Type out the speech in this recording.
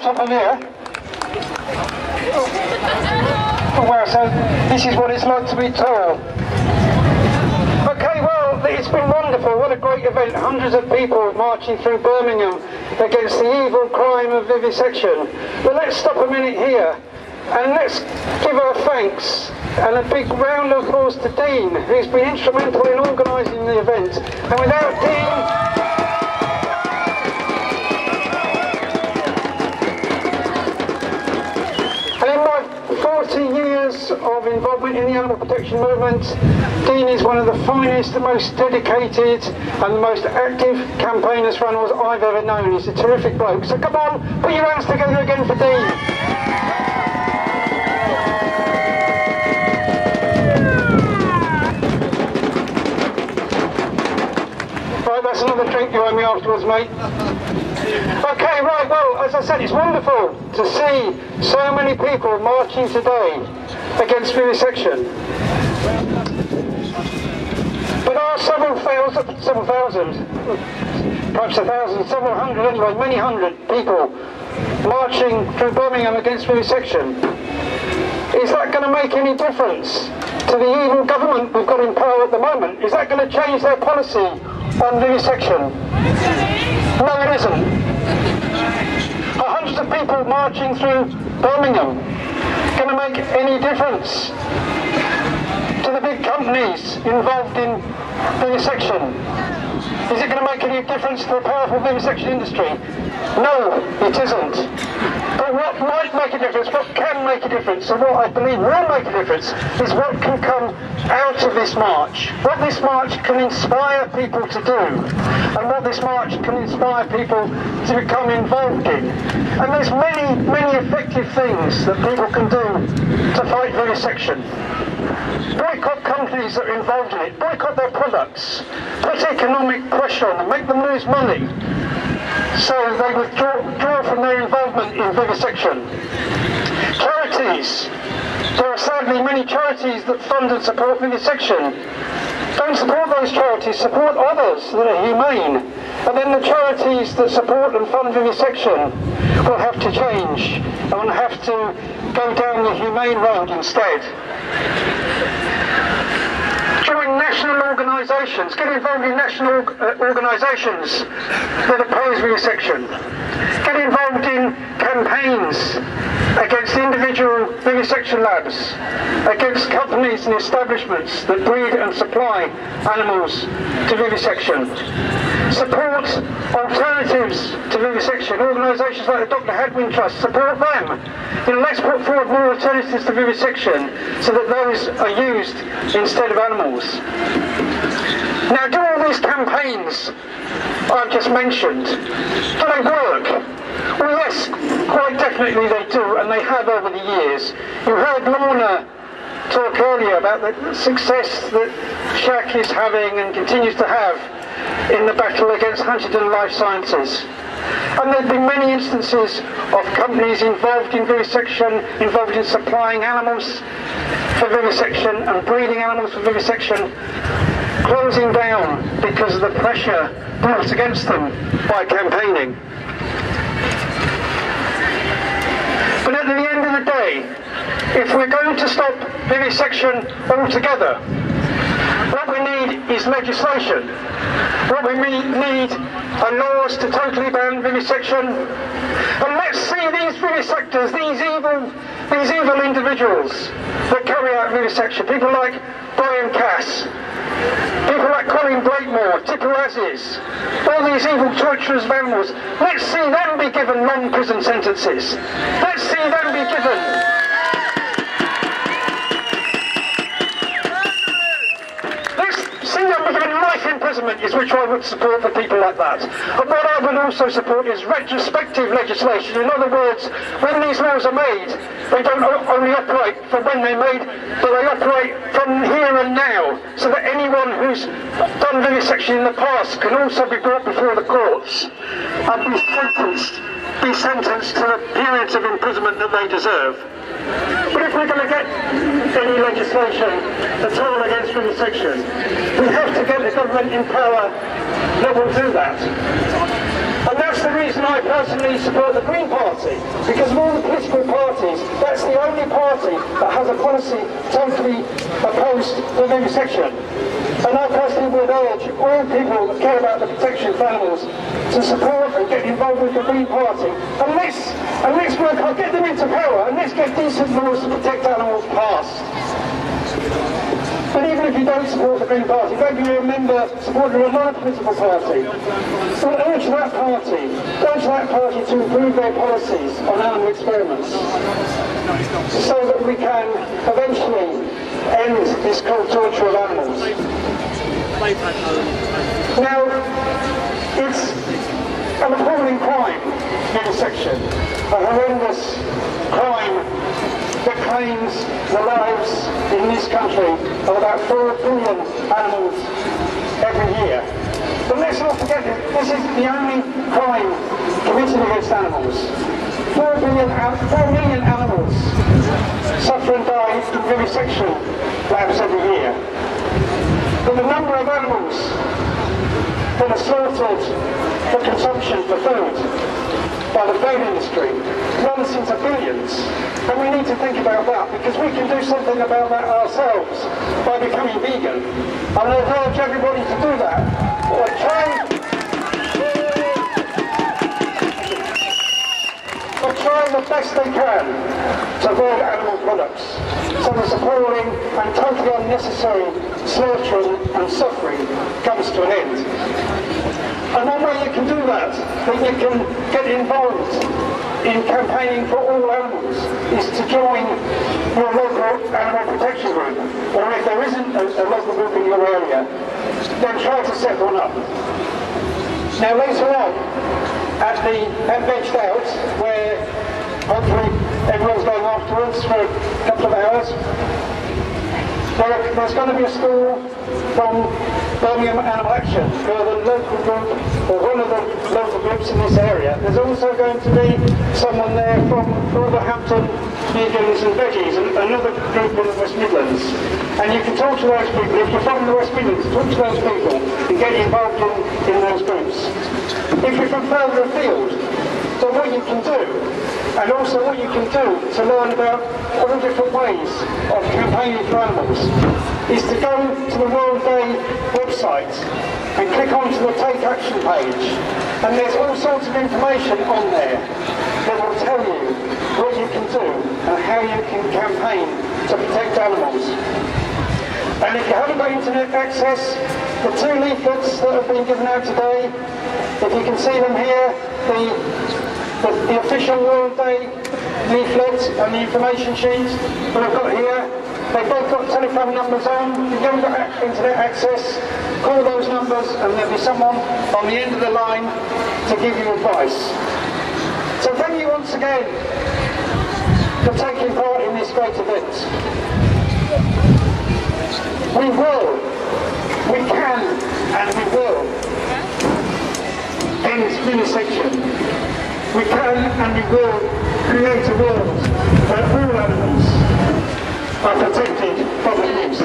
top of here. Oh wow, so this is what it's like to be tall. Okay, well, it's been wonderful. What a great event. Hundreds of people marching through Birmingham against the evil crime of vivisection. But let's stop a minute here and let's give our thanks and a big round of applause to Dean, who's been instrumental in organising the event. And without Dean, and in my 40 years of involvement in the animal protection movement, Dean is one of the finest, the most dedicated and the most active campaigners for animals I've ever known. He's a terrific bloke. So come on, put your hands together again for Dean. Right, that's another drink you owe me afterwards, mate. Okay, right, well, as I said, it's wonderful to see so many people marching today against vivisection. But there are several thousand, perhaps 1,000, several hundred anyway, many hundred people marching through Birmingham against vivisection. Is that going to make any difference to the evil government we've got in power at the moment? Is that going to change their policy on vivisection? No, it isn't. Are hundreds of people marching through Birmingham going to make any difference to the big companies involved in vivisection? Is it going to make any difference to the powerful vivisection industry? No, it isn't. But what might make a difference, what can make a difference, and what I believe will make a difference, is what can come out of this march. What this march can inspire people to do, and what this march can inspire people to become involved in. And there's many, many effective things that people can do to fight vivisection. Boycott companies that are involved in it, boycott their products, put economic pressure on them, make them lose money, so they withdraw from their involvement in vivisection. Charities. There are sadly many charities that fund and support vivisection. Don't support those charities, support others that are humane. And then the charities that support and fund vivisection will have to change and will have to go down the humane road instead. Join national organisations, get involved in national organisations that oppose vivisection. Get involved in campaigns against individual vivisection labs, against companies and establishments that breed and supply animals to vivisection. Support alternatives to vivisection. Organisations like the Dr. Hadwin Trust, support them. Let's put forward more alternatives to vivisection so that those are used instead of animals. Now, do all these campaigns I've just mentioned, do they work? Well, yes, quite definitely they do, and they have over the years. You heard Lorna talk earlier about the success that Shaq is having and continues to have in the battle against Huntington Life Sciences. And there have been many instances of companies involved in vivisection, involved in supplying animals for vivisection and breeding animals for vivisection, closing down because of the pressure brought against them by campaigning. But at the end of the day, if we're going to stop vivisection altogether, what we need is legislation. What we need are laws to totally ban vivisection. And let's see these vivisectors, these evil individuals that carry out vivisection, people like Brian Cass, people like Colin Blakemore, Tipper Aziz, all these evil torturers of animals. Let's see them be given long prison sentences. Let's see them be given life imprisonment, is which I would support for people like that. And what I would also support is retrospective legislation. In other words, when these laws are made, they don't only operate from when they're made, but they operate from here and now, so that anyone who's done vivisection in the past can also be brought before the courts and be sentenced to the periods of imprisonment that they deserve. But if we're going to get any legislation legislation at all against vivisection. We have to get the government in power that will do that. And that's the reason I personally support the Green Party, because of all the political parties, that's the only party that has a policy totally opposed to vivisection. And I personally would urge all people that care about the protection of animals to support and get involved with the Green Party. And let's work hard, get them into power, and let's get decent laws to protect animals passed. But even if you don't support the Green Party, maybe you're a member, supporter of another political party, well, urge that party to improve their policies on animal experiments so that we can eventually end this cruel torture of animals. Now, it's an appalling crime, vivisection, a horrendous crime that claims the lives in this country of about 4 billion animals every year. But let's not forget that this is the only crime committed against animals. 4 million animals suffer and die in vivisection labs every year. But the number of animals that are slaughtered for consumption, for food, by the food industry runs into billions. And we need to think about that, because we can do something about that ourselves by becoming vegan. And I urge everybody to do that. Or try the best they can to avoid animal products, so this appalling and totally unnecessary slaughtering and suffering comes to an end. And one way you can do that you can get involved in campaigning for all animals, is to join your local animal protection group. Or if there isn't a local group in your area, then try to set one up. Now later on, at Vegged Out, where hopefully everyone's going afterwards for a couple of hours, there's going to be a school from Birmingham Animal Action, who are the local group, or one of the local groups in this area. There's also going to be someone there from Wolverhampton Vegans and Veggies, and another group in the West Midlands. And you can talk to those people. If you're from the West Midlands, talk to those people and get involved in those groups. If you're from further afield, then what you can do, and also what you can do to learn about all different ways of campaigning for animals, is to go to the World Day website and click onto the Take Action page. And there's all sorts of information on there that will tell you what you can do and how you can campaign to protect animals. And if you haven't got internet access, the 2 leaflets that have been given out today, if you can see them here, the official World Day leaflet and the information sheet that I've got here, they've both got telephone numbers on. If you haven't got internet access, call those numbers and there'll be someone on the end of the line to give you advice. So thank you once again for taking part in this great event. We can, and we will end vivisection. We can and we will create a world where all animals are protected from abuse.